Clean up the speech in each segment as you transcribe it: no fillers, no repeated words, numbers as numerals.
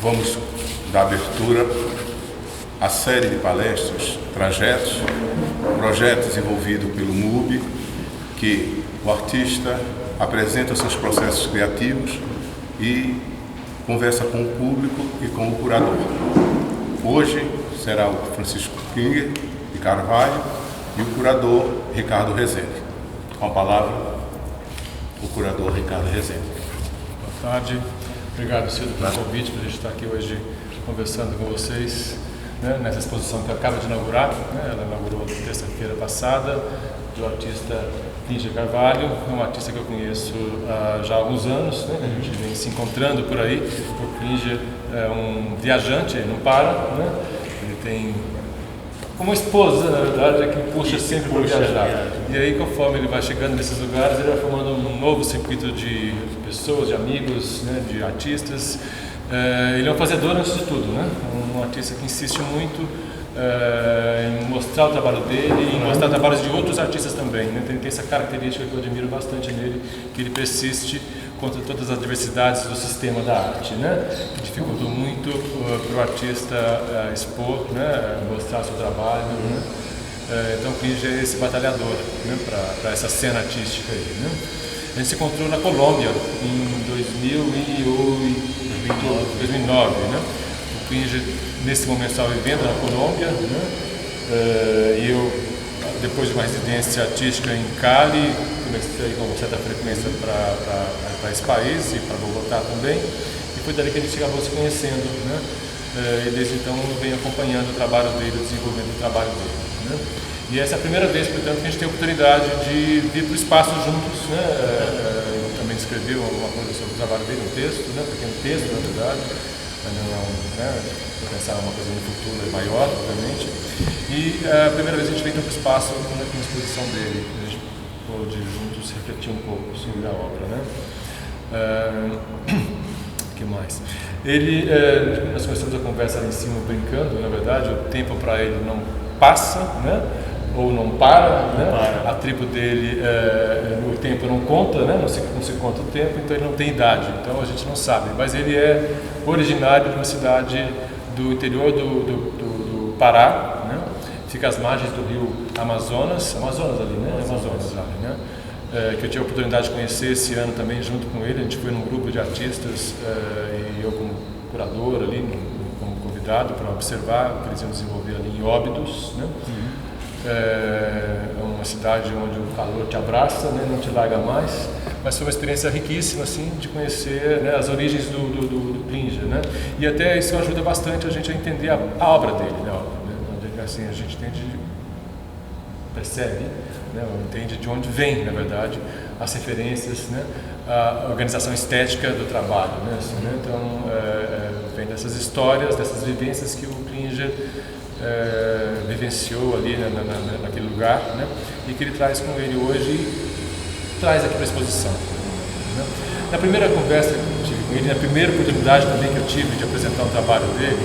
vamos dar abertura à série de palestras, trajetos, projetos desenvolvidos pelo MUB, que o artista apresenta seus processos criativos e conversa com o público e com o curador. Hoje será o Francisco Klinger de Carvalho e o curador Ricardo Rezende. Com a palavra, o curador Ricardo Rezende. Boa tarde. Obrigado, Ciro, pelo convite para a gente estar aqui hoje conversando com vocês, né, nessa exposição que acaba de inaugurar. Ela inaugurou terça-feira passada, do artista Klinger Carvalho, um artista que eu conheço já há alguns anos, né? A gente vem se encontrando por aí. O Klinger é um viajante, ele não para, né? Ele tem uma esposa, na verdade, que puxa sempre para viajar. E aí, conforme ele vai chegando nesses lugares, ele vai formando um novo circuito de pessoas, de amigos, né, de artistas. Ele é um fazedor antes de tudo, né? Um artista que insiste muito em mostrar o trabalho dele e em mostrar trabalhos de outros artistas também, né? Ele tem essa característica que eu admiro bastante nele, que ele persiste contra todas as adversidades do sistema da arte, né? Que dificultou muito para o artista expor, né? Mostrar seu trabalho, né? Então o Klinger é esse batalhador, né? Para essa cena artística aí, né? A gente se encontrou na Colômbia em 2009, né? O Klinger nesse momento estava vivendo na Colômbia, né? E eu, depois de uma residência artística em Cali, comecei com certa frequência para esse país e para Bogotá também, e foi dali que a gente acabou se conhecendo, né? E desde então eu venho acompanhando o trabalho dele, o desenvolvimento do trabalho dele, né? E essa é a primeira vez, portanto, que a gente tem a oportunidade de vir para o espaço juntos, né? Ele também escreveu alguma coisa sobre o trabalho dele, um texto, né? Um pequeno texto, na verdade, mas não, né? Pensar uma coisa no futuro maior, obviamente. E a primeira vez a gente veio para o espaço com a exposição dele, a gente pôde juntos refletir um pouco sobre a obra, né? O que mais? Nós começamos a conversa ali em cima brincando, na verdade, o tempo para ele não passa, né? Ou não para, né? A tribo dele, o tempo não conta, né? Não se conta o tempo, então ele não tem idade, então a gente não sabe. Mas ele é originário de uma cidade do interior do Pará, né? Fica às margens do rio Amazonas ali, né? Amazonas ali, né? Que eu tive a oportunidade de conhecer esse ano também junto com ele. A gente foi num grupo de artistas e eu como curador ali, como convidado para observar o que eles iam desenvolver ali em Óbidos, né? É uma cidade onde o calor te abraça, né? Não te larga mais, mas foi uma experiência riquíssima assim, de conhecer, né, as origens do Klinger, né? E até isso ajuda bastante a gente a entender a obra dele, né? Assim, a gente percebe, né, entende de onde vem, na verdade, as referências, né, a organização estética do trabalho, né, assim, né? Então, vem dessas histórias, dessas vivências que o Klinger vivenciou ali, né, naquele lugar, né, e que ele traz com ele hoje e traz aqui para a exposição, né? Na primeira conversa que eu tive com ele, na primeira oportunidade também que eu tive de apresentar um trabalho dele,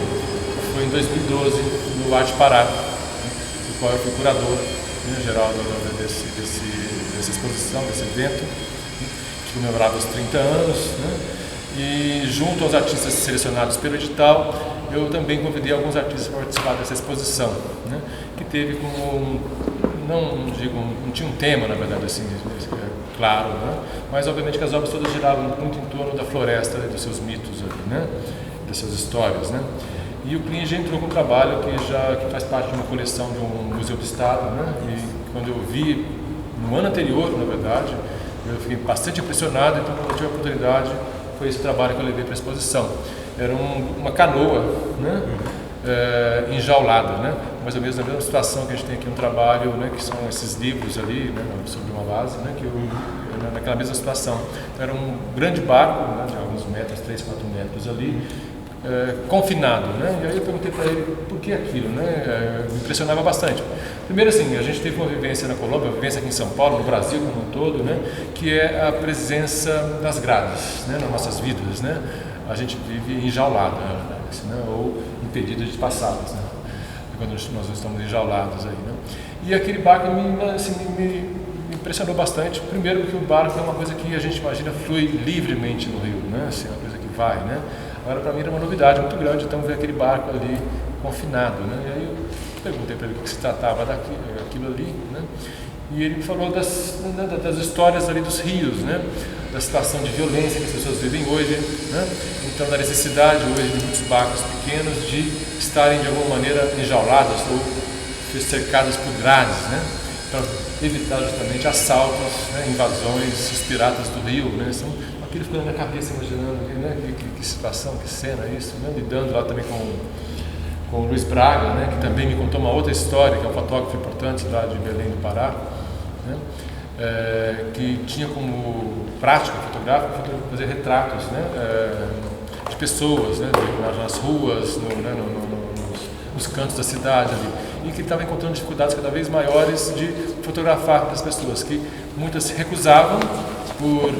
foi em 2012, no Arte Pará, do qual eu fui curador, né, geral dessa exposição, desse evento, que comemorava os 30 anos, né? E junto aos artistas selecionados pelo edital, eu também convidei alguns artistas para participar dessa exposição, né? Que teve como, não tinha um tema, na verdade, assim, claro, né? Mas obviamente que as obras todas giravam muito em torno da floresta, né, dos seus mitos ali, né? Das suas histórias, né? E o Klinger entrou com um trabalho que faz parte de uma coleção de um museu do estado, né? E quando eu vi no ano anterior, na verdade, eu fiquei bastante impressionado. Então, quando eu tive a oportunidade, foi esse trabalho que eu levei para a exposição. Era uma canoa, né? Enjaulada, né? Mais ou menos na mesma situação que a gente tem aqui no trabalho, né? Que são esses livros ali, né? Sobre uma base, né? Naquela mesma situação. Então, era um grande barco, né? De alguns metros, 3, 4 metros ali, confinado, né? E aí eu perguntei para ele por que aquilo, né? Me impressionava bastante. Primeiro, assim, a gente teve uma vivência na Colômbia, uma vivência aqui em São Paulo, no Brasil como um todo, né? Que é a presença das grades, né? Nas nossas vidas, né? A gente vive enjaulado, né? Ou impedido de passá-las, né? Quando nós estamos enjaulados aí, né? E aquele barco me impressionou bastante. Primeiro porque o barco é uma coisa que a gente imagina flui livremente no rio, né? Assim, é uma coisa que vai, né? Agora, para mim, era uma novidade muito grande, então, ver aquele barco ali confinado, né? E aí eu perguntei para ele o que se tratava daquilo ali, né? E ele me falou das histórias ali dos rios, né? Da situação de violência que as pessoas vivem hoje, né? Então, da necessidade hoje de muitos barcos pequenos de estarem de alguma maneira enjaulados ou cercados por grades, né? Para evitar justamente assaltos, né? Invasões, os piratas do rio, né? Então, aquilo ficou na minha cabeça imaginando, né? Que situação, que cena isso, né? Lidando lá também com o Luiz Braga, né? Que também me contou uma outra história, que é um fotógrafo importante lá de Belém do Pará, né? Que tinha como prática fotográfica fazer retratos, né? De pessoas, né? Nas ruas, nos cantos da cidade ali, e que estava encontrando dificuldades cada vez maiores de fotografar as pessoas, que muitas se recusavam por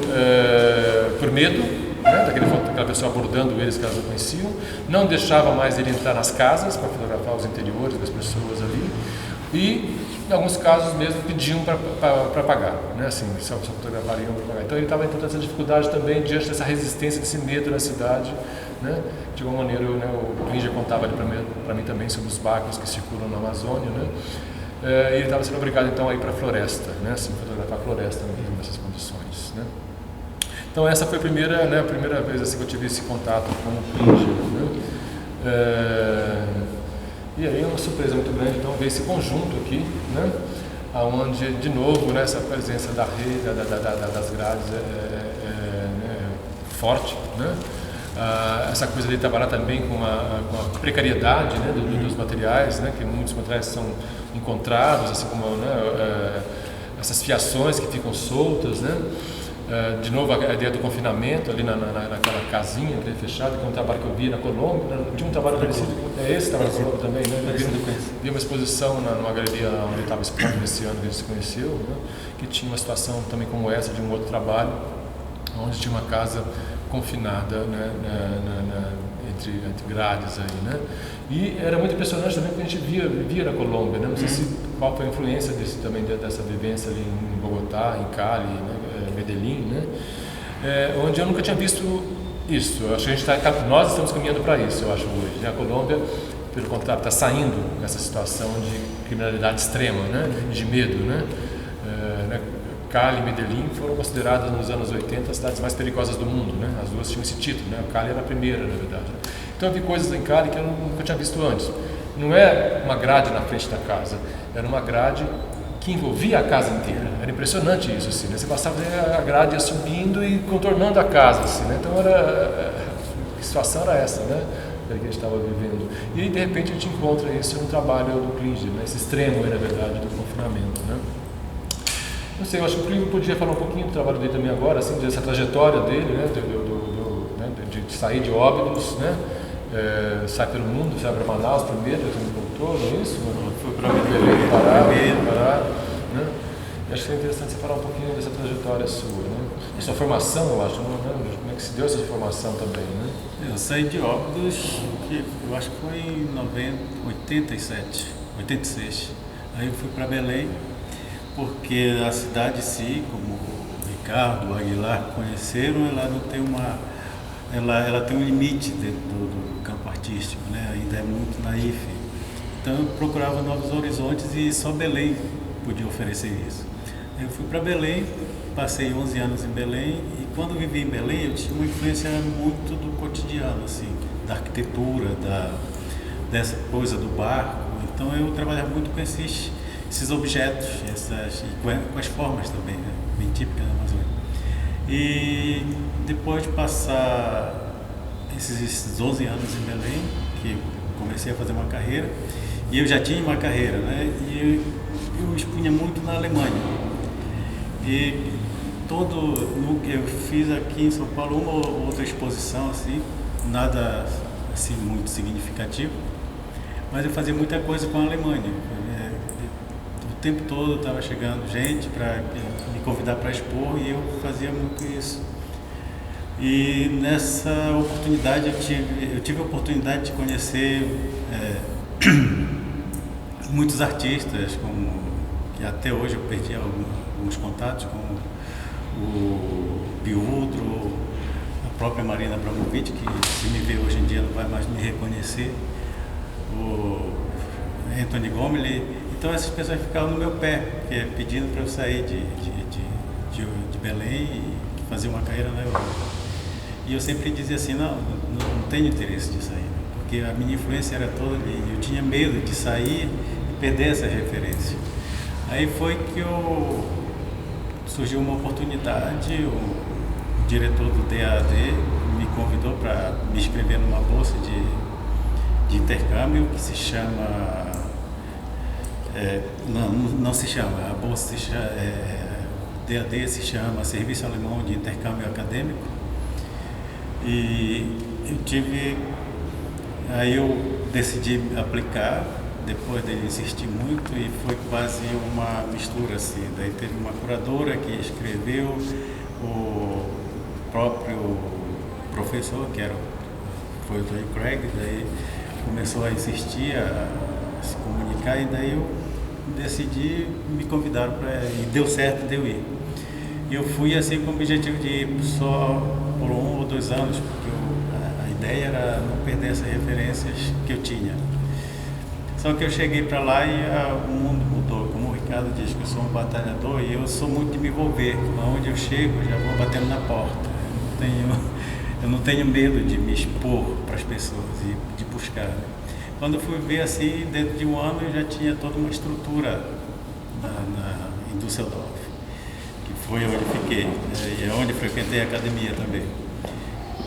medo, né? Daquela pessoa abordando eles que elas não conheciam, não deixava mais ele entrar nas casas para fotografar os interiores das pessoas ali, e em alguns casos mesmo pediam para pagar, né? Assim, só fotografariam para pagar. Então ele estava encontrando essa dificuldade também diante dessa resistência, desse medo na cidade, né? De alguma maneira, né, o Klinger contava para mim também sobre os barcos que circulam na Amazônia, né? E ele estava sendo obrigado então a ir para a floresta, né? Assim, fotografar a floresta mesmo nessas condições, né? Então essa foi a primeira vez assim, que eu tive esse contato com o Klinger, né? E aí é uma surpresa muito grande, então, ver esse conjunto aqui, né? Onde, de novo, né, essa presença da rede, das grades né, forte, né? Essa coisa de trabalhar também com a precariedade, né, dos materiais, né? Que muitos materiais são encontrados, assim como, né, essas fiações que ficam soltas, né? De novo a ideia do confinamento ali naquela casinha fechada, que é um trabalho que eu vi na Colômbia. Tinha um trabalho parecido, esse estava na Colômbia também, né? Vi uma exposição numa galeria onde eu estava expondo nesse ano que a gente se conheceu, né? Que tinha uma situação também como essa de um outro trabalho, onde tinha uma casa confinada, né? Entre grades aí, né? E era muito impressionante também porque a gente via na Colômbia, né? Não sei qual foi a influência dessa vivência ali em Bogotá, em Cali, né? Medellín, né? Onde eu nunca tinha visto isso. Eu acho que nós estamos caminhando para isso, eu acho, hoje. A Colômbia, pelo contrário, está saindo dessa situação de criminalidade extrema, né? De medo, né? Cali e Medellín foram consideradas nos anos 80 as cidades mais perigosas do mundo, né? As duas tinham esse título, né? Cali era a primeira, na verdade. Então eu vi coisas em Cali que eu nunca tinha visto antes. Não é uma grade na frente da casa, era uma grade que envolvia a casa inteira. Era impressionante isso, assim, né? Você passava a grade ia subindo e contornando a casa, assim, né? Então a situação era essa, né? Que a gente estava vivendo. E aí, de repente, a gente encontra isso no trabalho do Klinger, né? Esse extremo, na verdade, do confinamento, né? Não sei, eu acho que o Klinger podia falar um pouquinho do trabalho dele também agora, assim, dessa trajetória dele, né? De sair de Óbidos, né? Sai pelo mundo, sai para Manaus primeiro, depois voltou, não é isso? Foi para Belém, Pará, né? E acho que é interessante você falar um pouquinho dessa trajetória sua, né? A sua formação, eu acho, né? Como é que se deu essa formação também, né? Eu saí de Óbidos, eu acho que foi em 86. Aí eu fui para Belém, porque a cidade em si, como o Ricardo, o Aguilar conheceram, ela não tem ela tem um limite dentro do campo artístico, né? Ainda é muito naif. Então eu procurava novos horizontes e só Belém podia oferecer isso. Eu fui para Belém, passei 11 anos em Belém e quando vivi em Belém eu tinha uma influência muito do cotidiano, assim, da arquitetura, dessa coisa do barco. Então eu trabalhava muito com esses objetos, com as formas também, né? Bem típicas da Amazônia. E depois de passar esses 12 anos em Belém, que comecei a fazer uma carreira, e eu já tinha uma carreira, né? E eu expunha muito na Alemanha. E eu fiz aqui em São Paulo uma ou outra exposição, assim, nada assim muito significativo, mas eu fazia muita coisa com a Alemanha. O tempo todo estava chegando gente para me convidar para expor e eu fazia muito isso. E nessa oportunidade eu tive a oportunidade de conhecer muitos artistas, que até hoje eu perdi alguns contatos, como o Biudro, própria Marina Abramovic, que se me vê hoje em dia não vai mais me reconhecer, o Anthony Gomes. Então essas pessoas ficavam no meu pé, pedindo para eu sair de Belém e fazer uma carreira na Europa. E eu sempre dizia assim, não tenho interesse de sair, porque a minha influência era toda ali. Eu tinha medo de sair e perder essa referência. Aí foi que surgiu uma oportunidade, o diretor do DAAD me convidou para me inscrever numa bolsa de intercâmbio que se chama... não se chama, a bolsa se chama, DAD se chama Serviço Alemão de Intercâmbio Acadêmico. E aí eu decidi aplicar, depois dele insistir muito, e foi quase uma mistura assim. Daí teve uma curadora que escreveu, o próprio professor, foi o Tony Craig, daí começou a insistir, a se comunicar, e daí eu decidi, me convidaram e deu certo de eu ir. E eu fui assim com o objetivo de ir só por 1 ou 2 anos, porque a ideia era não perder essas referências que eu tinha. Só que eu cheguei para lá e o mundo mudou. Como o Ricardo diz, que eu sou um batalhador e eu sou muito de me envolver. Onde eu chego, já vou batendo na porta. Eu não tenho medo de me expor para as pessoas e de buscar. Quando eu fui ver assim, dentro de 1 ano eu já tinha toda uma estrutura em Düsseldorf, que foi onde fiquei, e é onde frequentei a academia também.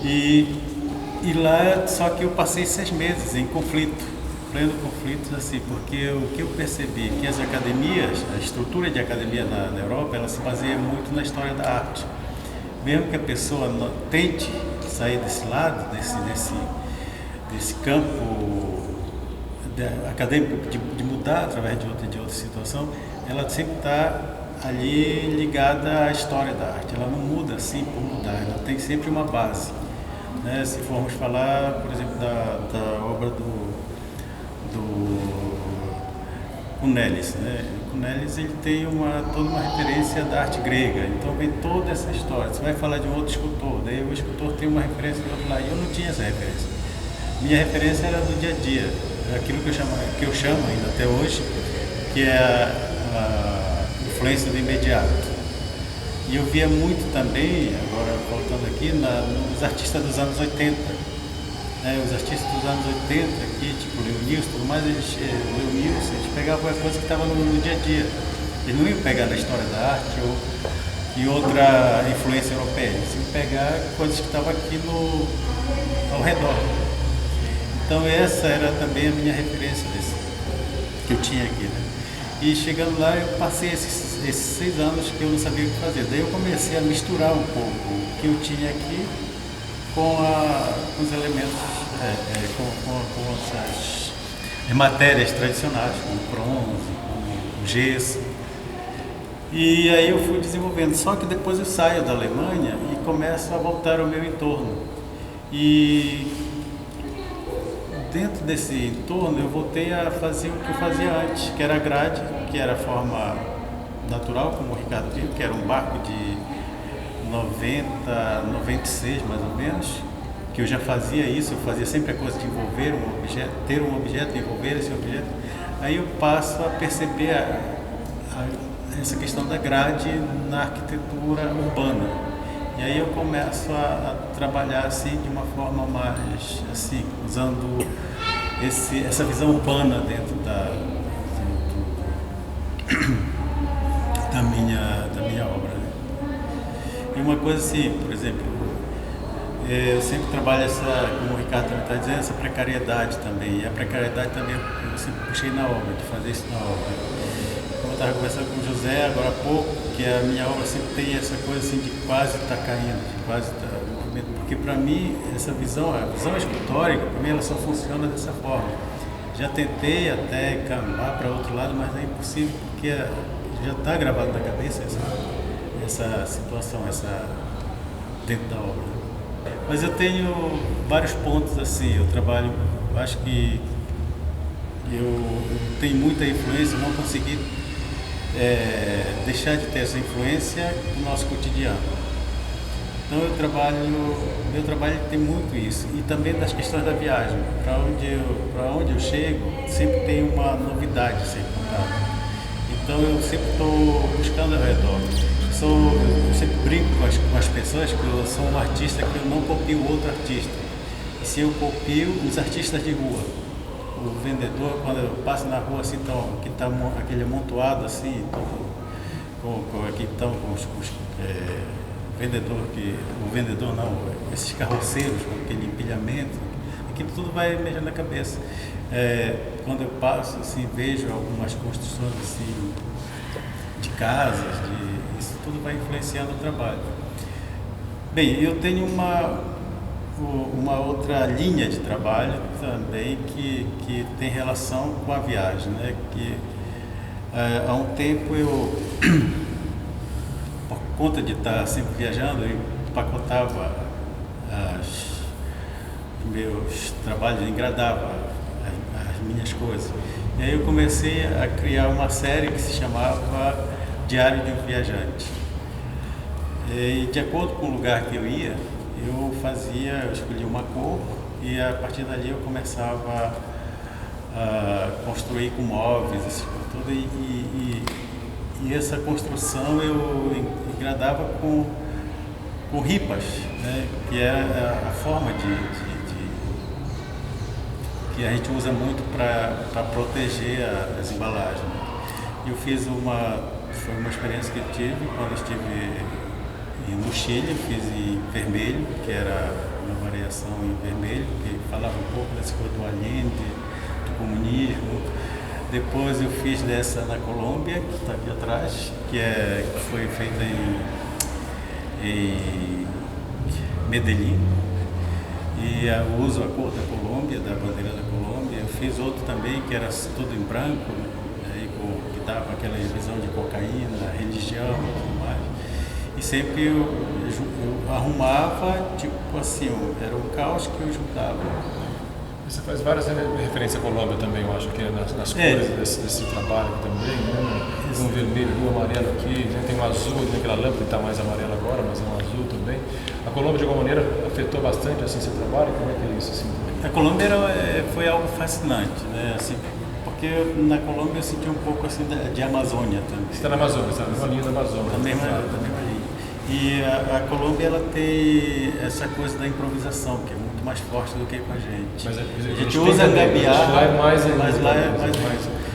E lá, só que eu passei 6 meses em conflito, pleno conflito, assim, porque o que eu percebi que as academias, a estrutura de academia na Europa, ela se baseia muito na história da arte. Mesmo que a pessoa tente sair desse lado, desse campo acadêmico, de mudar através de outra situação, ela sempre está ali ligada à história da arte. Ela não muda assim por mudar, ela tem sempre uma base, né? Se formos falar, por exemplo, da obra do Cunelis, né? Cunelis, ele tem toda uma referência da arte grega, então vem toda essa história. Você vai falar de um outro escultor, daí o escultor tem uma referência do outro lado, e eu não tinha essa referência. Minha referência era do dia a dia, aquilo que eu chamo ainda até hoje, que é a influência do imediato. E eu via muito também, agora voltando aqui, nos artistas dos anos 80. Os artistas dos anos 80, aqui, tipo Leo Nilson, tudo mais, eles pegavam a coisa que estava no dia a dia. Eles não iam pegar da história da arte e outra influência europeia, eles iam pegar coisas que estavam aqui ao redor. Então essa era também a minha referência que eu tinha aqui, né? E chegando lá, eu passei esses 6 anos que eu não sabia o que fazer. Daí eu comecei a misturar um pouco o que eu tinha aqui com os elementos, com essas matérias tradicionais, como bronze, como gesso. E aí eu fui desenvolvendo. Só que depois eu saio da Alemanha e começo a voltar ao meu entorno. E dentro desse entorno eu voltei a fazer o que eu fazia antes, que era a grade, que era a forma natural, como o Ricardo viu, que era um barco de 96 mais ou menos, que eu já fazia isso, eu fazia sempre a coisa de envolver um objeto, ter um objeto, envolver esse objeto. Aí eu passo a perceber essa questão da grade na arquitetura urbana. E aí eu começo a trabalhar assim de uma forma mais assim, usando essa visão urbana dentro da minha obra. E uma coisa assim, por exemplo, eu sempre trabalho como o Ricardo também está dizendo, essa precariedade também. E a precariedade também eu sempre puxei na obra, de fazer isso na obra. Como eu estava conversando com o José agora há pouco, que a minha obra sempre tem essa coisa assim de quase estar caindo, de quase estar em movimento. Porque para mim, essa visão, a visão escultórica, para mim ela só funciona dessa forma. Já tentei até caminhar para outro lado, mas é impossível, porque já está gravado na cabeça essa situação, dentro da obra. Mas eu tenho vários pontos assim, eu trabalho, acho que eu tenho muita influência, não consegui deixar de ter essa influência no nosso cotidiano. Então meu trabalho tem muito isso. E também das questões da viagem. Para onde eu chego, sempre tem uma novidade a ser contada. Então eu sempre estou buscando ao redor. Eu sempre brinco com as pessoas que eu sou um artista que eu não copio outro artista. E se eu copio os artistas de rua. O vendedor, quando eu passo na rua assim, que está aquele amontoado assim, aqui estão com os o vendedor não, esses carroceiros, com aquele empilhamento, aquilo tudo vai mexendo na cabeça. Quando eu passo, assim, vejo algumas construções assim, de casas, isso tudo vai influenciando o trabalho. Bem, eu tenho uma outra linha de trabalho também que tem relação com a viagem, né? Que há um tempo eu, por conta de estar sempre viajando, eu empacotava meus trabalhos, engradava as minhas coisas. E aí eu comecei a criar uma série que se chamava Diário de um Viajante. E de acordo com o lugar que eu ia, eu escolhia uma cor e a partir dali eu começava a construir com móveis, esse tudo, e essa construção eu engradava com ripas, né, que é a forma que a gente usa muito para proteger as embalagens. Eu fiz foi uma experiência que eu tive quando eu estive no Chile, fiz em vermelho, que era uma variação em vermelho, que falava um pouco dessa coisa do Allende, do comunismo. Depois eu fiz dessa na Colômbia, que está aqui atrás, que foi feita em Medellín. E eu uso a cor da Colômbia, da bandeira da Colômbia. Eu fiz outro também, que era tudo em branco, que dava aquela visão de cocaína, religião e tudo mais. E sempre eu arrumava, tipo assim, era um caos que eu juntava. Você faz várias referências à Colômbia também, eu acho que nas cores desse trabalho também, né? Tem um vermelho, um amarelo aqui, né? Tem um azul, tem aquela lâmpada que está mais amarela agora, mas é um azul também. A Colômbia, de alguma maneira, afetou bastante assim, seu trabalho? Como é que é isso? Assim? A Colômbia foi algo fascinante, né? Assim, porque na Colômbia eu senti um pouco assim de Amazônia também. Você está na Amazônia, está na mesma linha da Amazônia. Da mesma linha. E a Colômbia ela tem essa coisa da improvisação, que é muito mais forte do que com a gente. Mas a gente usa a gambiarra, lá é mais mais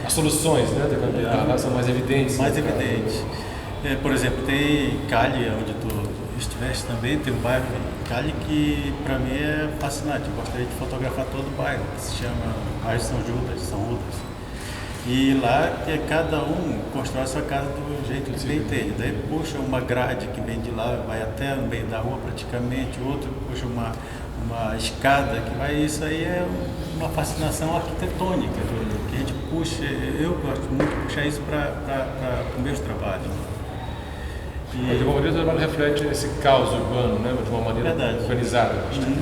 as soluções, né, da gambiarra lá são mais evidentes. Mais evidentes. Por exemplo, tem Cali, onde tu estiveste também, tem um bairro em Cali que para mim é fascinante. Eu gostaria de fotografar todo o bairro, que se chama Bairro São Judas. E lá cada um constrói a sua casa do jeito que bem entende. Daí puxa uma grade que vem de lá, vai até no meio da rua praticamente, outro puxa uma escada que vai. Isso aí é uma fascinação arquitetônica que a gente puxa. Eu gosto muito de puxar isso para os meus trabalhos. De alguma maneira o trabalho reflete esse caos urbano, né? De uma maneira organizada, acho que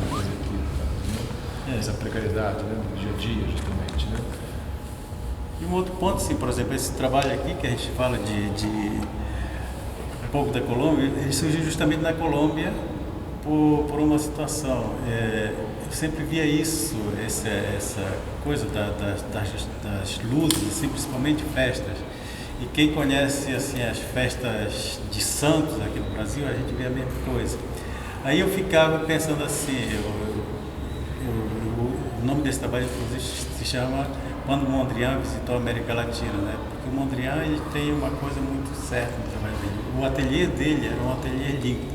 essa precariedade, né? Do dia a dia, justamente, né? E um outro ponto, assim, por exemplo, esse trabalho aqui que a gente fala de um pouco da Colômbia, ele surgiu justamente na Colômbia por uma situação. Eu sempre via isso, essa coisa das luzes, assim, principalmente festas. E quem conhece assim, as festas de Santos aqui no Brasil, a gente vê a mesma coisa. Aí eu ficava pensando assim, o nome desse trabalho, inclusive, se chama Quando Mondrian Visitou a América Latina, né? Porque o Mondrian ele tem uma coisa muito certa no trabalho dele. O ateliê dele era um ateliê limpo.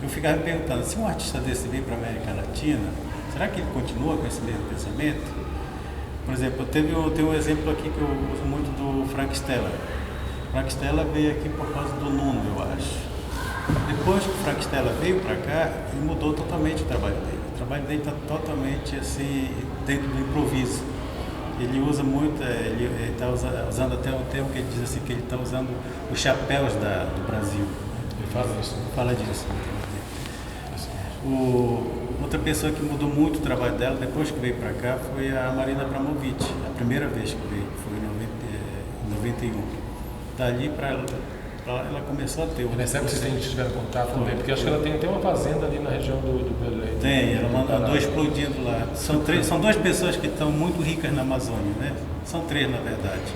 Eu ficava me perguntando, se um artista desse vem para a América Latina, será que ele continua com esse mesmo pensamento? Por exemplo, tem um exemplo aqui que eu uso muito do Frank Stella. Frank Stella veio aqui por causa do Nuno, eu acho. Depois que o Frank Stella veio para cá, ele mudou totalmente o trabalho dele. O trabalho dele está totalmente assim, dentro do improviso. Ele usa muito, ele está usando até um termo que ele diz assim, que ele está usando os chapéus do Brasil. Ele fala isso? Fala disso. Outra pessoa que mudou muito o trabalho dela depois que veio para cá foi a Marina Abramovic, a primeira vez que veio, foi em 91. Dali para para lá, ela começou a ter. E nessa época vocês tiveram contato também? Porque acho que ela tem uma fazenda ali na região do Belém. Tem, ela andou explodindo lá. São duas pessoas que estão muito ricas na Amazônia, né? São três, na verdade.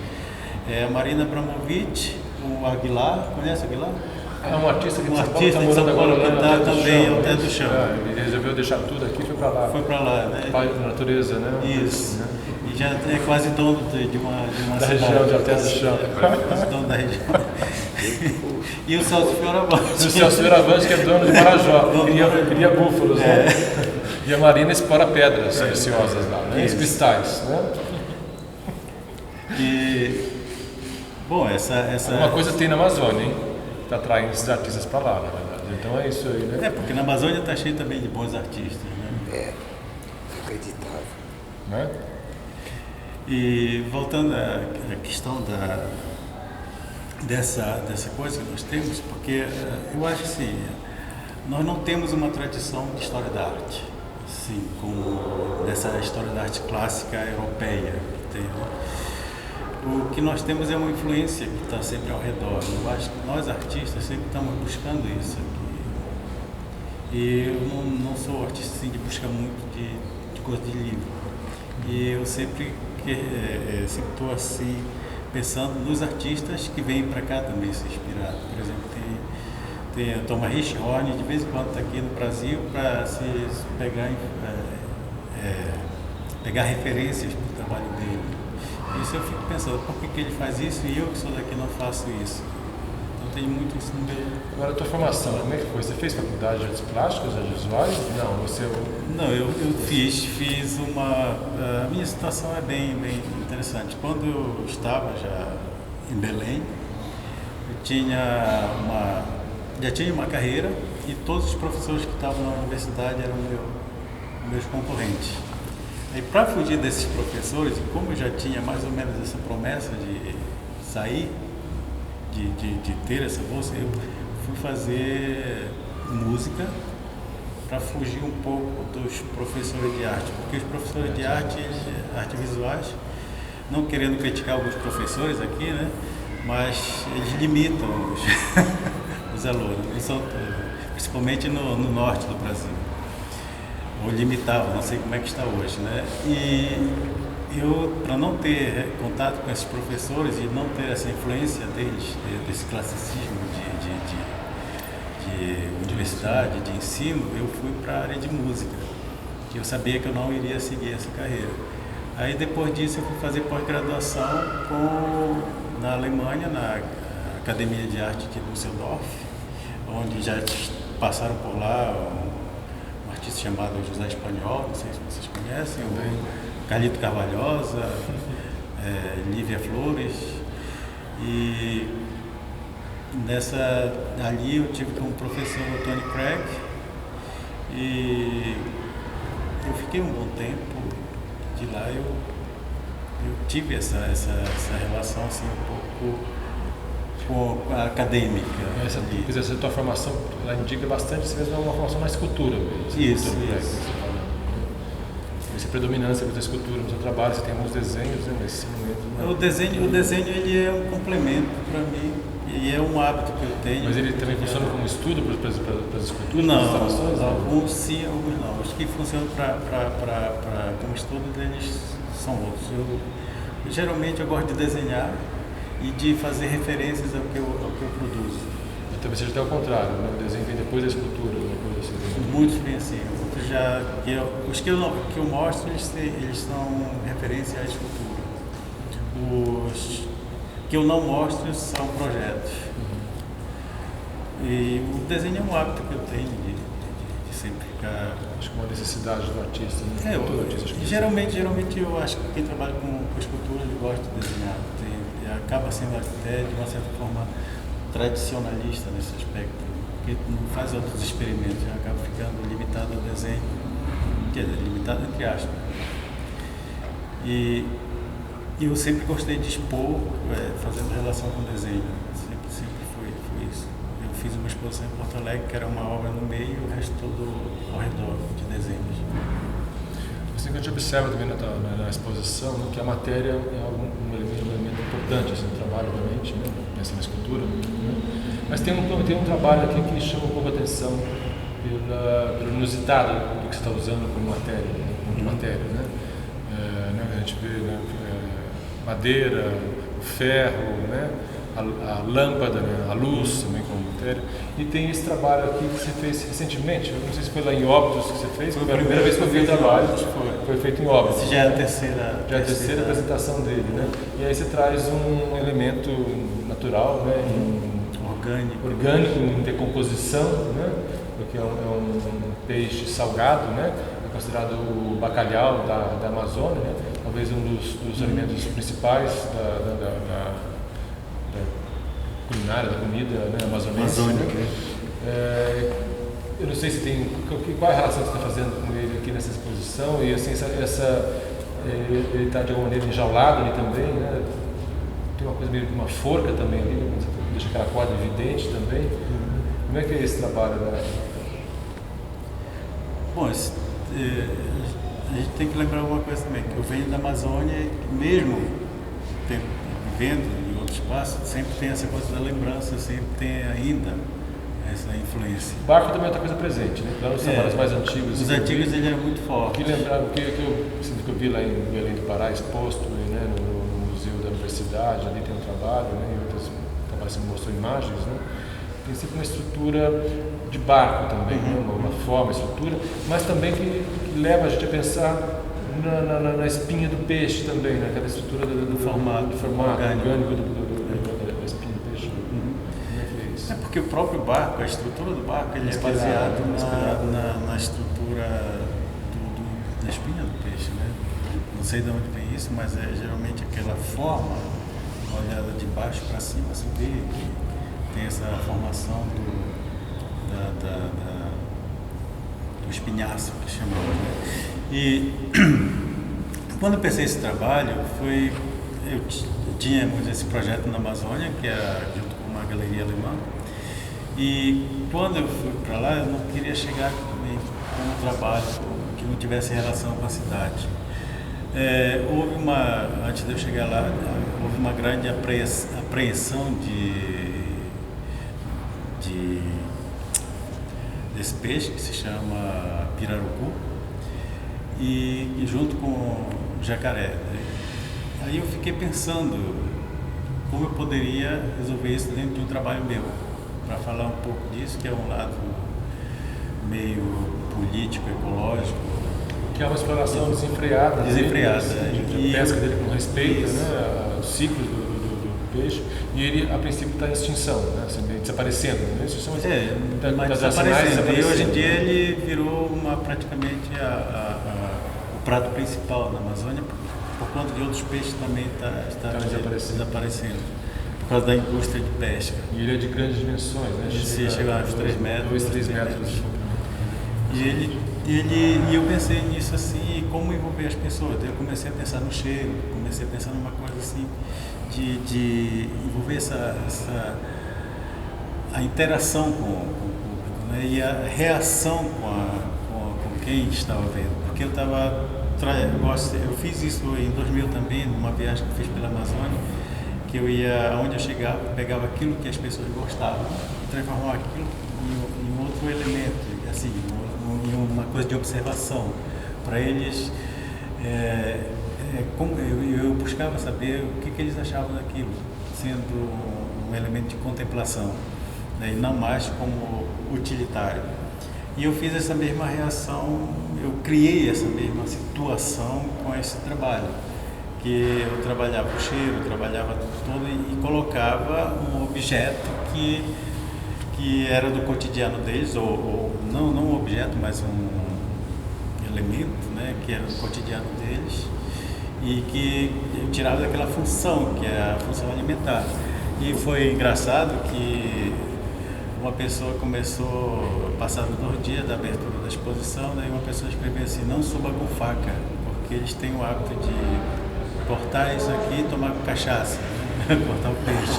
A Marina Abramovic, o Aguilar, conhece o Aguilar? É um artista que de São Paulo que está também ao pé do chão. Ele resolveu deixar tudo aqui e foi para lá. Foi para lá, né? Pai da natureza, né? Isso. E já é quase dono de uma da cidade. Região, de Alter do Chão. Quase dono da região. E o Celso Fioravante. O Celso Fioravante, que é dono de Marajó. Cria búfalos, né? E a Marina explora pedras preciosas lá, né? Os cristais, né? E, bom, Alguma coisa tem na Amazônia, hein? Está atraindo esses artistas para lá, na verdade. Então é isso aí, né? Porque na Amazônia está cheio também de bons artistas, né? Acreditável. Né? E voltando à questão dessa coisa que nós temos, porque eu acho assim, nós não temos uma tradição de história da arte, assim, como dessa história da arte clássica europeia que tem, né? O que nós temos é uma influência que está sempre ao redor. Eu acho que nós artistas sempre estamos buscando isso aqui. E eu não sou artista assim, de buscar muito de coisa de livro. E eu sempre estou assim, pensando nos artistas que vêm para cá também se inspirar. Por exemplo, tem o Thomas Hirschhorn, de vez em quando está aqui no Brasil para se pegar referências para o trabalho dele. Isso eu fico pensando, por que ele faz isso e eu que sou daqui não faço isso? Então tem muito isso no meu... Agora, a tua formação, como é que foi? Você fez faculdade de artes plásticas, artes visuais? Não, você... Não, eu fiz uma... A minha situação é bem interessante. Quando eu estava já em Belém, já tinha uma carreira e todos os professores que estavam na universidade eram meus concorrentes. E para fugir desses professores, como eu já tinha mais ou menos essa promessa de sair, de ter essa bolsa, eu fui fazer música para fugir um pouco dos professores de arte, porque os professores de arte visuais, não querendo criticar alguns professores aqui, né, mas eles limitam os alunos, principalmente no norte do Brasil. Ou limitava, não sei como é que está hoje, né? E eu, para não ter contato com esses professores e não ter essa influência deles, desse classicismo de universidade, de ensino, eu fui para a área de música, que eu sabia que eu não iria seguir essa carreira. Aí depois disso eu fui fazer pós-graduação na Alemanha, na Academia de Arte de Düsseldorf, onde já passaram por lá um artista chamado José Espanhol, não sei se vocês conhecem, o Carlito Carvalhosa, Lívia Flores. E ali eu tive como professor o Tony Craig e eu fiquei um bom tempo. De lá eu tive essa relação assim um pouco com a acadêmica. Essa tua formação, ela indica bastante, você mesmo é uma formação na escultura. Isso. Essa predominância da escultura no seu trabalho, você tem alguns desenhos, né, nesse momento. O desenho ele é um complemento para mim e é um hábito que eu tenho. Mas ele também funciona como estudo para as esculturas? Não, alguns sim, alguns não. Os que funcionam como estudo deles são outros. Geralmente eu gosto de desenhar e de fazer referências ao que eu produzo. Mas talvez seja até o contrário, né? O desenho vem depois da escultura, uma coisa assim. Muitos vêm assim. Os que eu mostro, eles são referência à escultura. Os que eu não mostro são projetos. E o desenho é um hábito que eu tenho de sempre ficar... Acho que uma necessidade do artista, né? Geralmente eu acho que quem trabalha com escultura ele gosta de desenhar. Acaba sendo até, de uma certa forma, tradicionalista nesse aspecto, porque não faz outros experimentos, acaba ficando limitado ao desenho, quer dizer, limitado entre aspas. E eu sempre gostei de expor, fazendo relação com o desenho, sempre foi isso. Eu fiz uma exposição em Porto Alegre, que era uma obra no meio e o resto todo ao redor de desenhos. Assim que a gente observa também na exposição, né, que a matéria é um elemento importante assim, no trabalho da mente, né, nessa escultura. Né? Mas tem um trabalho aqui que chama um pouco a atenção pelo inusitado do que você está usando como matéria, como matéria, né? A gente vê, né, madeira, o ferro, né? A lâmpada, né? A luz também como matéria. E tem esse trabalho aqui que você fez recentemente, eu não sei se foi lá em Óbidos que você fez, foi a primeira vez que eu vi o trabalho, foi feito em Óbidos. Esse já é a terceira apresentação dele, né? E aí você traz um elemento natural, né? Orgânico, em decomposição, né? Porque é um peixe salgado, né? É considerado o bacalhau da Amazônia, né? Talvez um dos alimentos principais da culinária, da comida, né? Amazonense. Eu não sei se tem... Qual é a relação que você está fazendo com ele aqui nessa exposição? E assim, ele está de alguma maneira enjaulado ali também, né? Tem uma coisa meio que uma forca também ali, né? Você deixa aquela corda evidente também. Como é que é esse trabalho, né? Bom, a gente tem que lembrar uma coisa também, que eu venho da Amazônia e mesmo vivendo em outro espaço, sempre tem essa coisa da lembrança, sempre tem ainda essa influência. O barco também é outra coisa presente, né? Claro, os trabalhos mais antigos. Os antigos ele é muito forte. O que eu vi lá em Belém do Pará, exposto, né, no Museu da Universidade, ali tem um trabalho, né, e outros trabalhos você mostrou imagens, né? Tem sempre uma estrutura de barco também, né? Uma forma, estrutura, mas também que leva a gente a pensar na espinha do peixe também, naquela estrutura do formato orgânico da espinha do peixe. Como é que é isso? É porque o próprio barco, a estrutura do barco, ele é baseado na estrutura da espinha do peixe, né? Não sei de onde vem isso, mas é geralmente aquela forma olhada de baixo para cima, subir, que tem essa formação do espinhaço que chamamos, né? E quando eu pensei esse trabalho, eu tínhamos esse projeto na Amazônia, que era junto com uma galeria alemã, e quando eu fui para lá, eu não queria chegar também com um trabalho que não tivesse relação com a cidade. Antes de eu chegar lá, houve uma grande apreensão desse peixe que se chama pirarucu e junto com jacaré. Aí eu fiquei pensando como eu poderia resolver isso dentro de um trabalho meu, para falar um pouco disso, que é um lado meio político, ecológico. Que é uma exploração desenfreada. E a pesca dele com respeito, né, os ciclos do peixe, e ele a princípio está em extinção, né, desaparecendo. Né? Extinção, mas desaparecendo. E hoje em dia ele virou praticamente o prato principal na Amazônia, por conta de outros peixes também está desaparecendo, por causa da indústria de pesca. E ele é de grandes dimensões, né? Chega a uns 3 metros. 2, 3 metros. E eu pensei nisso assim, como envolver as pessoas. Eu comecei a pensar no cheiro, comecei a pensar numa coisa assim, de envolver a interação com o público, né? E a reação com quem estava vendo. Porque eu fiz isso em 2000 também, numa viagem que eu fiz pela Amazônia, que eu ia, onde eu chegava, pegava aquilo que as pessoas gostavam e transformava aquilo em outro elemento, assim, em uma coisa de observação. Para eles, eu buscava saber o que eles achavam daquilo, sendo um elemento de contemplação, né, e não mais como utilitário. E eu fiz essa mesma reação, eu criei essa mesma situação com esse trabalho, que eu trabalhava o cheiro, eu trabalhava tudo e colocava um objeto que era do cotidiano deles, ou não um objeto, mas um elemento, né, que era do cotidiano deles, e que eu tirava daquela função, que é a função alimentar. E foi engraçado que uma pessoa começou, passado 2 dias da abertura da exposição, daí uma pessoa escreveu assim: não suba com faca, porque eles têm o hábito de cortar isso aqui e tomar cachaça, né? Cortar o peixe.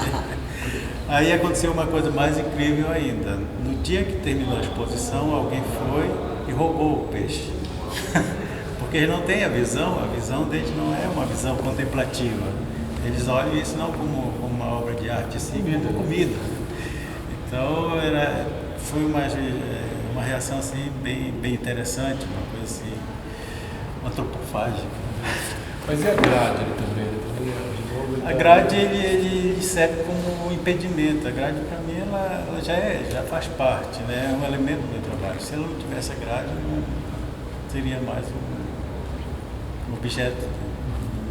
Aí aconteceu uma coisa mais incrível ainda. No dia que terminou a exposição, alguém foi e roubou o peixe. Porque eles não têm a visão deles não é uma visão contemplativa. Eles olham isso não como uma obra de arte, assim, como comida. Então foi uma reação assim bem interessante, uma coisa assim antropofágica. Mas e a grade ali também? A grade ele serve como impedimento. A grade para mim ela já faz parte, né? É um elemento do meu trabalho. Se ela não tivesse a grade, não seria mais um objeto,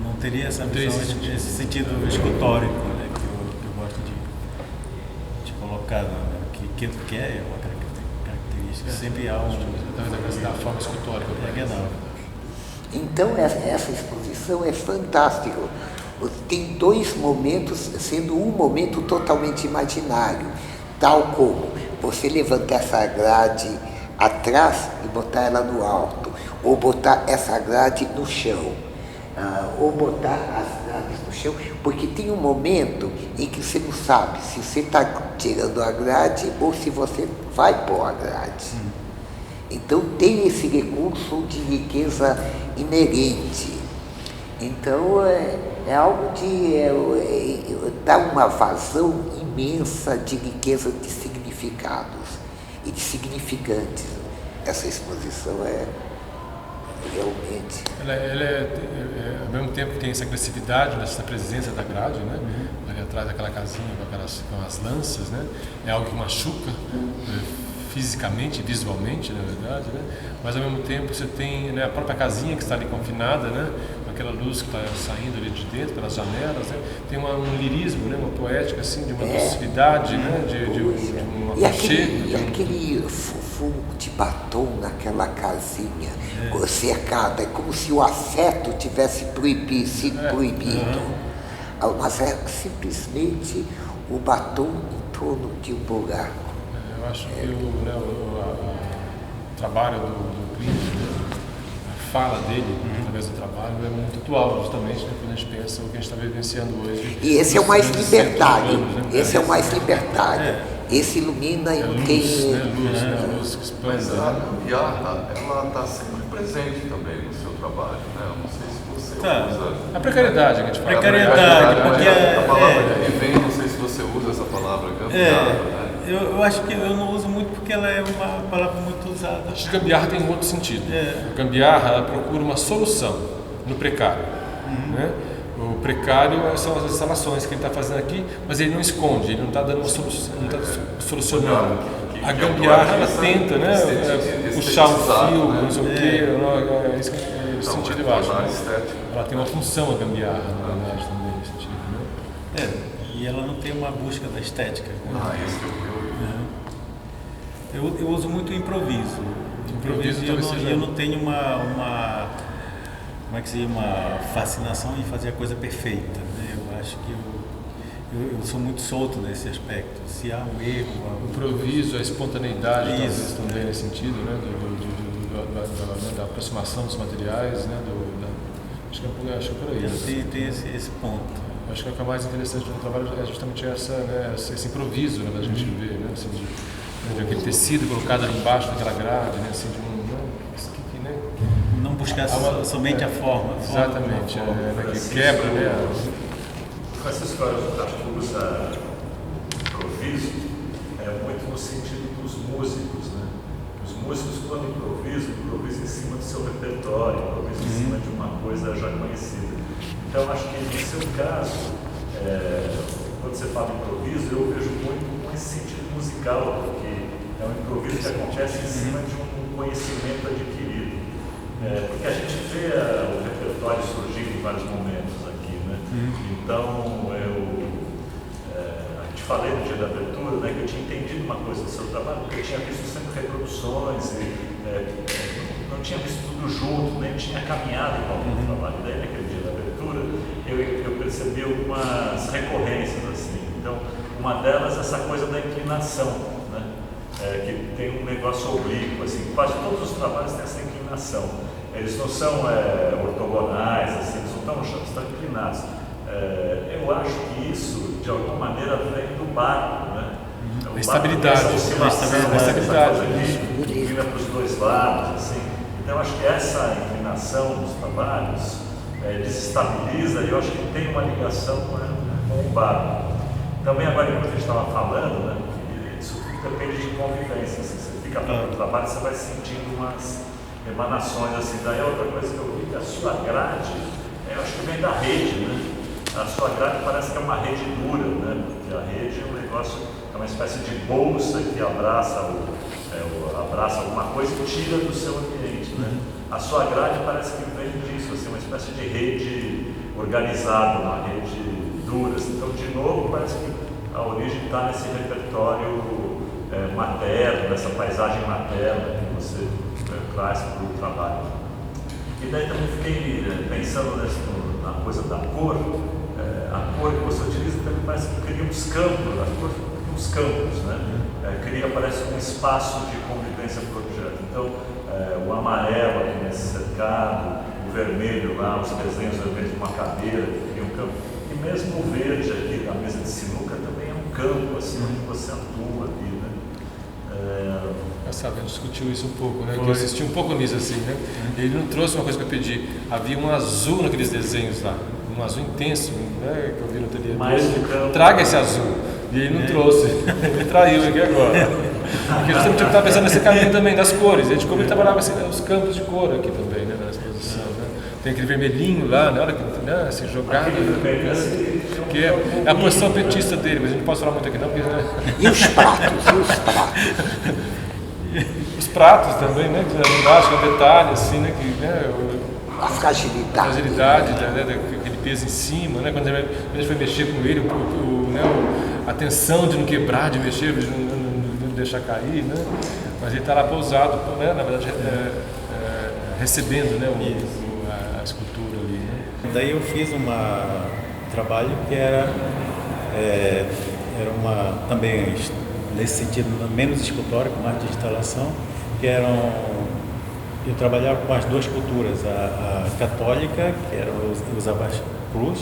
não teria essa visão, esse sentido escultórico, né? Que eu gosto de colocar, né? Que é uma característica. Sempre há da forma escultórica. Então, essa exposição é fantástica. Tem dois momentos, sendo um momento totalmente imaginário, tal como você levantar essa grade atrás e botar ela no alto, ou botar essa grade no chão, ou botar as grades no chão, porque tem um momento em que você não sabe se você está tirando a grade ou se você vai pôr a grade. Então tem esse recurso de riqueza inerente. Então é algo de dá uma vazão imensa de riqueza de significados e de significantes. Essa exposição realmente. Ao mesmo tempo tem essa agressividade, essa presença da grade, né? Ali atrás daquela casinha com as lanças, né? É algo que machuca fisicamente, visualmente, na verdade, né? Mas ao mesmo tempo você tem, né, a própria casinha que está ali confinada, né? Com aquela luz que está saindo ali de dentro pelas janelas, né? Tem um lirismo, né? Uma poética assim, de uma docilidade, né? De um aconchego. E aquele fumo de batom naquela casinha cercada, é como se o afeto tivesse sido proibido. Mas é simplesmente o batom em torno de um buraco. Eu acho que o trabalho do Clinton, a fala dele, através do trabalho, é muito atual, justamente, né, quando a gente pensa o que a gente está vivenciando hoje. E esse é o mais libertário, esse é o mais libertário. Esse ilumina e não tem... A luz que expande. Mas a gambiarra, ela está sempre presente também no seu trabalho, né? Eu não sei se você usa... A precariedade que a gente fala. Precariedade, porque a palavra que vem, não sei se você usa essa palavra gambiarra, né? Eu acho que eu não uso muito porque ela é uma palavra muito usada. Acho que gambiarra tem um outro sentido. Gambiarra, ela procura uma solução no precário. Né? O precário são as instalações que ele está fazendo aqui, mas ele não esconde, ele não está dando uma solução, não está solucionando. A gambiarra, ela tenta, né, puxar um fio, não sei o quê, esse sentido eu acho. Ela tem uma função, a gambiarra, na verdade, também, nesse sentido. Né? E ela não tem uma busca da estética. Isso que eu uso muito o improviso. E eu não tenho uma como é que se diz, uma fascinação em fazer a coisa perfeita. Né? Eu acho que eu sou muito solto nesse aspecto. Se há um erro... O improviso, a espontaneidade, talvez também nesse sentido, né? Da aproximação dos materiais, né? Acho que é por aí. Tem esse ponto. Acho que o que é mais interessante no trabalho é justamente esse improviso, né, da gente ver, né, assim, de aquele tecido colocado ali embaixo daquela grade, né, assim, não buscar somente a forma. Exatamente, que quebra, né. Com essa história do Catusa improviso, é muito no sentido dos músicos, né? Os músicos, quando improvisam em cima do seu repertório, improvisam em cima de uma coisa já conhecida. Então, acho que no seu caso, quando você fala improviso, eu vejo muito com esse sentido musical, porque é um improviso que acontece em cima de um conhecimento adquirido. Porque a gente vê o repertório surgindo em vários momentos aqui, né? Então, eu te falei no dia da abertura, né, que eu tinha entendido uma coisa do seu trabalho, porque eu tinha visto sempre reproduções e não tinha visto tudo junto, nem tinha caminhado com algum trabalho. Daí, naquele dia da abertura, eu percebi algumas recorrências, assim. Então, uma delas, essa coisa da inclinação, né? Que tem um negócio oblíquo, assim. Quase todos os trabalhos têm essa inclinação. Eles não são ortogonais, assim, eles não estão inclinados. Eu acho que isso, de alguma maneira, vem do barco, né? A estabilidade. A estabilidade. Inclina para os dois lados, assim. Então, eu acho que essa inclinação dos trabalhos desestabiliza e eu acho que tem uma ligação com o barco. Também, agora, enquanto a gente estava falando, né, convivência. Assim, você fica no trabalho, você vai sentindo umas emanações assim. Daí outra coisa que eu vi que a sua grade, eu acho que vem da rede, né? A sua grade parece que é uma rede dura, né? Porque a rede é um negócio, é uma espécie de bolsa que abraça alguma coisa e tira do seu ambiente, né? A sua grade parece que vem disso, assim, uma espécie de rede organizada, uma rede dura. Assim. Então, de novo, parece que a origem está nesse repertório materno, nessa paisagem materna que você traz para o trabalho. E daí também fiquei pensando na coisa da cor. A cor que você utiliza também parece que cria uns campos, a cor cria uns campos, né? Parece um espaço de convivência para o objeto. Então, o amarelo aqui nesse cercado, o vermelho lá, os desenhos vermelhos de uma cadeira que cria um campo. E mesmo o verde aqui da mesa de sinuca também é um campo, assim, onde você atua ali, né? Sabe, a gente discutiu isso um pouco, né? Que eu assisti um pouco nisso, assim, né? Ele não trouxe uma coisa que eu pedi. Havia um azul naqueles desenhos lá, um azul intenso, né? Que eu vi no ateliê. Traga esse azul. E ele não trouxe. Ele traiu aqui agora. Porque a gente estava pensando nesse caminho também das cores. A gente como ele trabalhava assim, os campos de cor aqui também, né? Na exposição, né? Tem aquele vermelhinho lá, né? Olha que, né? Assim, jogado. Que é a posição petista dele, mas a gente não pode falar muito aqui não, porque, né? E os pratos? Os pratos também, né? Que acho que é um detalhe, assim, né? Que, né? A fragilidade. A fragilidade, né? Aquele peso em cima, né? Quando a gente foi mexer com ele, né? A tensão de não quebrar, de mexer, de não deixar cair, né? Mas ele está lá pousado, né? Na verdade, recebendo, né? A escultura ali, né? Daí eu fiz um trabalho que era também nesse sentido menos escultórico, mais de instalação, que eu trabalhava com as duas culturas, a católica, que usava cruz,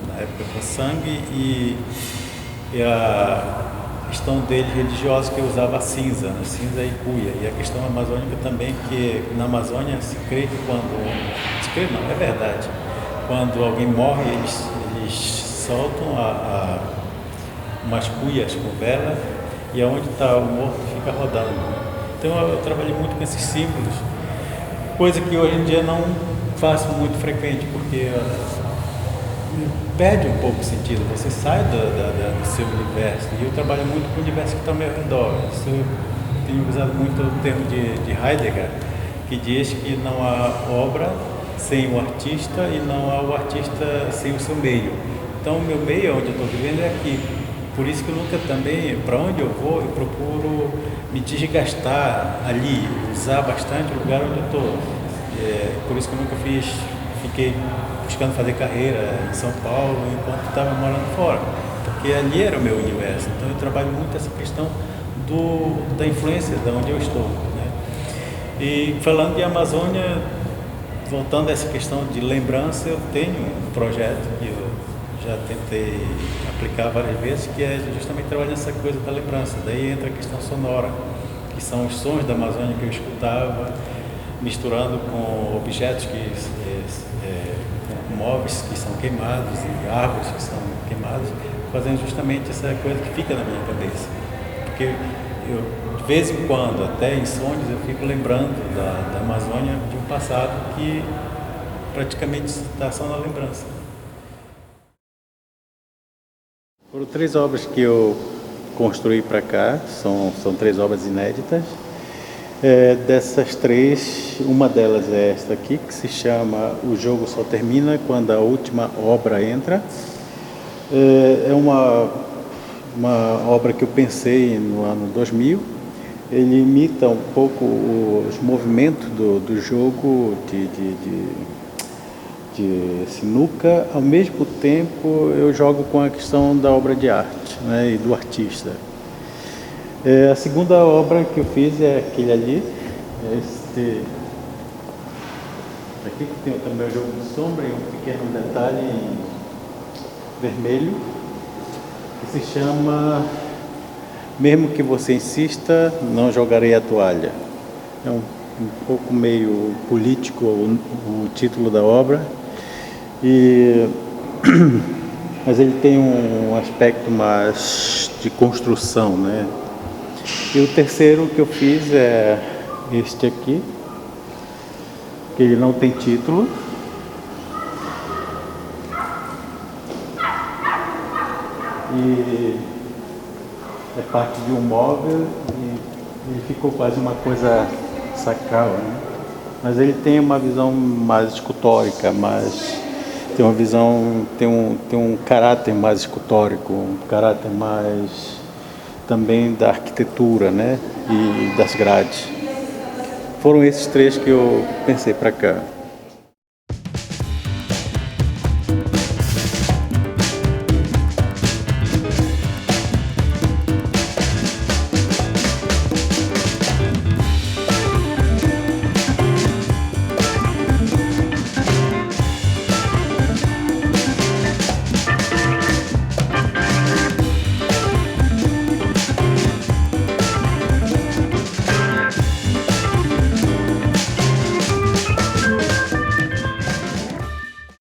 na época com sangue, e a questão dele religiosa, que usava cinza e cuia. E a questão amazônica também, que na Amazônia se crê que é verdade, quando alguém morre, eles soltam umas cuias com vela, e aonde está o morto fica rodando. Então eu trabalhei muito com esses símbolos, coisa que hoje em dia não faço muito frequente, porque perde um pouco o sentido, você sai do seu universo, e eu trabalho muito com o universo que está ao meu redor. Isso eu tenho usado muito o termo de Heidegger, que diz que não há obra sem o artista e não há o artista sem o seu meio. Então o meu meio, onde eu estou vivendo, é aqui. Por isso que eu nunca também, para onde eu vou, eu procuro me desgastar ali, usar bastante o lugar onde eu estou. Por isso que eu nunca fiquei buscando fazer carreira em São Paulo enquanto estava morando fora, porque ali era o meu universo. Então eu trabalho muito essa questão da influência de onde eu estou, né? E falando de Amazônia, voltando a essa questão de lembrança, eu tenho um projeto que eu já tentei aplicar várias vezes, que é justamente trabalhar essa coisa da lembrança. Daí entra a questão sonora, que são os sons da Amazônia que eu escutava, misturando com objetos com móveis que são queimados e árvores que são queimadas, fazendo justamente essa coisa que fica na minha cabeça. Porque eu, de vez em quando, até em sonhos, eu fico lembrando da Amazônia de um passado que praticamente está só na lembrança. Foram 3 obras que eu construí para cá, são 3 obras inéditas. Dessas 3, uma delas é esta aqui, que se chama O Jogo Só Termina Quando a Última Obra Entra. É uma obra que eu pensei no ano 2000. Ele imita um pouco os movimentos do jogo de sinuca. Ao mesmo tempo eu jogo com a questão da obra de arte, né, e do artista. A segunda obra que eu fiz é aquele ali, este aqui, que tem também o jogo de sombra e um pequeno detalhe em vermelho, que se chama Mesmo Que Você Insista, Não Jogarei a Toalha. É um pouco meio político o título da obra, mas ele tem um aspecto mais de construção, né? E o terceiro que eu fiz é este aqui, que ele não tem título. E é parte de um móvel e ele ficou quase uma coisa sacral, né? Mas ele tem uma visão mais escultórica, tem uma visão, tem um caráter mais escultórico, um caráter mais também da arquitetura, né? E das grades. Foram esses três que eu pensei para cá.